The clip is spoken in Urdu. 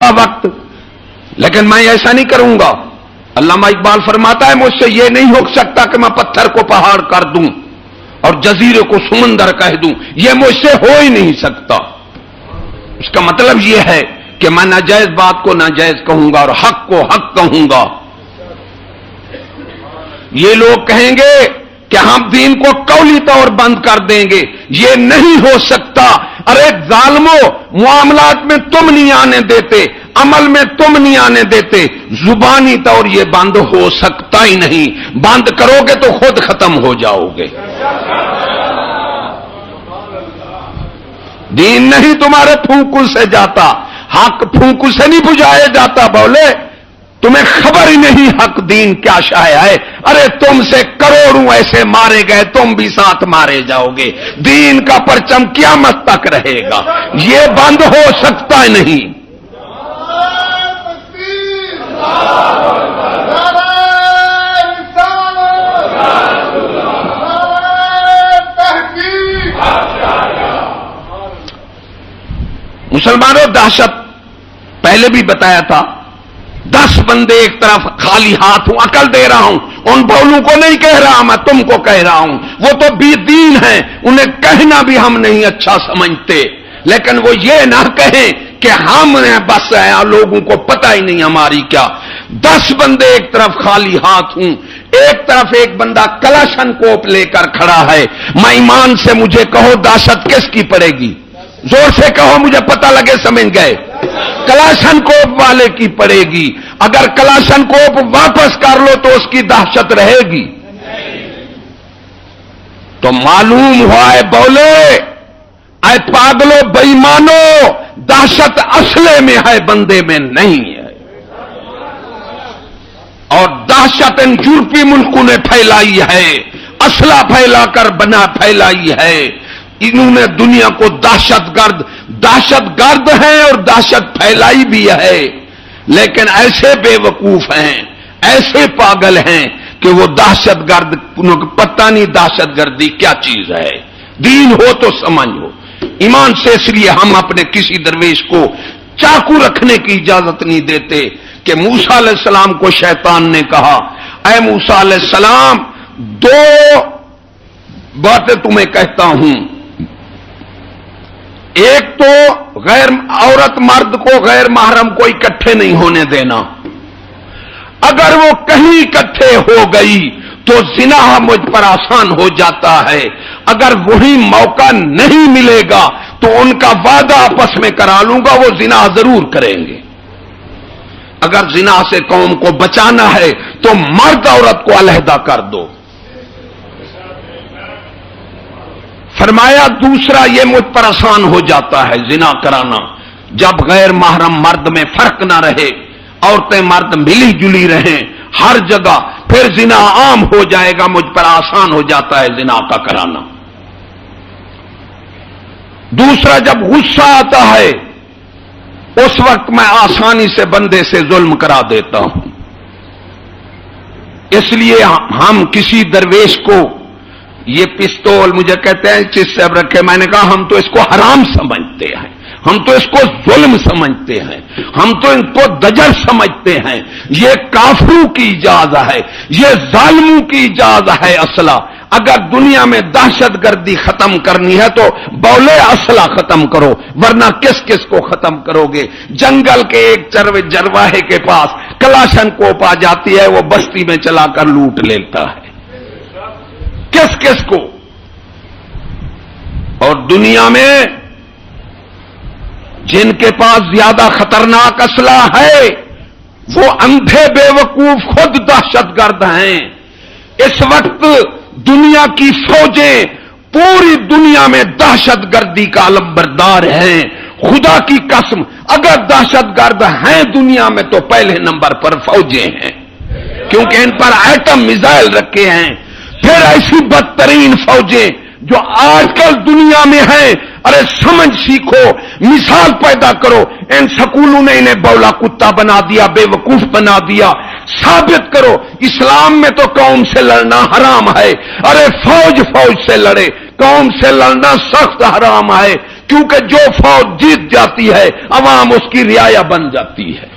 وقت، لیکن میں ایسا نہیں کروں گا۔ علامہ اقبال فرماتا ہے مجھ سے یہ نہیں ہو سکتا کہ میں پتھر کو پہاڑ کر دوں اور جزیرے کو سمندر کہہ دوں، یہ مجھ سے ہو ہی نہیں سکتا۔ اس کا مطلب یہ ہے کہ میں ناجائز بات کو ناجائز کہوں گا اور حق کو حق کہوں گا۔ یہ لوگ کہیں گے کہ ہم دین کو قولی طور بند کر دیں گے، یہ نہیں ہو سکتا۔ ارے ظالمو، معاملات میں تم نہیں آنے دیتے، عمل میں تم نہیں آنے دیتے، زبانی طور یہ بند ہو سکتا ہی نہیں۔ بند کرو گے تو خود ختم ہو جاؤ گے۔ دین نہیں تمہارے پھونکو سے جاتا، حق پھونکو سے نہیں بجھایا جاتا۔ بولے تمہیں خبر ہی نہیں حق دین کیا شے ہے۔ ارے تم سے کروڑوں ایسے مارے گئے، تم بھی ساتھ مارے جاؤ گے۔ دین کا پرچم قیامت تک رہے گا، یہ بند ہو سکتا نہیں۔ مسلمانوں، دہشت پہلے بھی بتایا تھا، 10 بندے ایک طرف خالی ہاتھ ہوں، عقل دے رہا ہوں، ان بولوں کو نہیں کہہ رہا، میں تم کو کہہ رہا ہوں۔ وہ تو بھی دین ہیں، انہیں کہنا بھی ہم نہیں اچھا سمجھتے، لیکن وہ یہ نہ کہیں کہ ہم نے بس لوگوں کو پتہ ہی نہیں ہماری کیا۔ 10 بندے ایک طرف خالی ہاتھ ہوں، ایک طرف ایک بندہ کلاشن کوپ لے کر کھڑا ہے۔ میں ایمان سے مجھے کہو دہشت کس کی پڑے گی؟ زور سے کہو، مجھے پتہ لگے، سمجھ گئے؟ کلاشن کوپ والے کی پڑے گی۔ اگر کلاشن کوپ واپس کر لو تو اس کی دہشت رہے گی۔ تو معلوم ہوا ہے، بولے اے پاگلو بے ایمانو، دہشت اصلے میں ہے، بندے میں نہیں ہے۔ اور دہشت ان یورپی ملکوں نے پھیلائی ہے، اسلحہ پھیلا کر پھیلائی ہے۔ انہوں نے دنیا کو دہشت گرد ہیں اور دہشت پھیلائی بھی ہے، لیکن ایسے بے وقوف ہیں، ایسے پاگل ہیں کہ وہ دہشت گرد پتہ نہیں دہشت گردی کیا چیز ہے۔ دین ہو تو سمجھو ایمان سے۔ اس لیے ہم اپنے کسی درویش کو چاقو رکھنے کی اجازت نہیں دیتے کہ موسیٰ علیہ السلام کو شیطان نے کہا، اے موسیٰ علیہ السلام، 2 باتیں تمہیں کہتا ہوں، ایک تو عورت مرد کو غیر محرم کو اکٹھے نہیں ہونے دینا۔ اگر وہ کہیں اکٹھے ہو گئی تو زنا مجھ پر آسان ہو جاتا ہے۔ اگر وہی موقع نہیں ملے گا تو ان کا وعدہ آپس میں کرا لوں گا، وہ زنا ضرور کریں گے۔ اگر زنا سے قوم کو بچانا ہے تو مرد عورت کو علیحدہ کر دو۔ فرمایا دوسرا یہ مجھ پر آسان ہو جاتا ہے زنا کرانا، جب غیر محرم مرد میں فرق نہ رہے، عورتیں مرد ملی جلی رہیں ہر جگہ، پھر زنا عام ہو جائے گا، مجھ پر آسان ہو جاتا ہے زنا کا کرانا۔ دوسرا جب غصہ آتا ہے اس وقت میں آسانی سے بندے سے ظلم کرا دیتا ہوں۔ اس لیے ہم کسی درویش کو یہ پستول مجھے کہتے ہیں چس سے رکھے، میں نے کہا ہم تو اس کو حرام سمجھتے ہیں، ہم تو اس کو ظلم سمجھتے ہیں، ہم تو ان کو دجر سمجھتے ہیں۔ یہ کافروں کی ایجاد ہے، یہ ظالموں کی ایجاد ہے اسلحہ۔ اگر دنیا میں دہشت گردی ختم کرنی ہے تو بولے اسلحہ ختم کرو، ورنہ کس کس کو ختم کرو گے؟ جنگل کے ایک جرواہے کے پاس کلاشن کوپ آ جاتی ہے، وہ بستی میں چلا کر لوٹ لیتا ہے، کس کس کو؟ اور دنیا میں جن کے پاس زیادہ خطرناک اسلحہ ہے وہ اندھے بے وقوف خود دہشت گرد ہیں۔ اس وقت دنیا کی فوجیں پوری دنیا میں دہشت گردی کا علم بردار ہیں۔ خدا کی قسم، اگر دہشت گرد ہیں دنیا میں تو پہلے نمبر پر فوجیں ہیں، کیونکہ ان پر ایٹم میزائل رکھے ہیں۔ پھر ایسی بدترین فوجیں جو آج کل دنیا میں ہیں، ارے سمجھ سیکھو، مثال پیدا کرو۔ ان سکولوں نے انہیں بولا کتا بنا دیا، بے وقوف بنا دیا۔ ثابت کرو اسلام میں تو قوم سے لڑنا حرام ہے، ارے فوج سے لڑے، قوم سے لڑنا سخت حرام ہے۔ کیونکہ جو فوج جیت جاتی ہے عوام اس کی رعایا بن جاتی ہے۔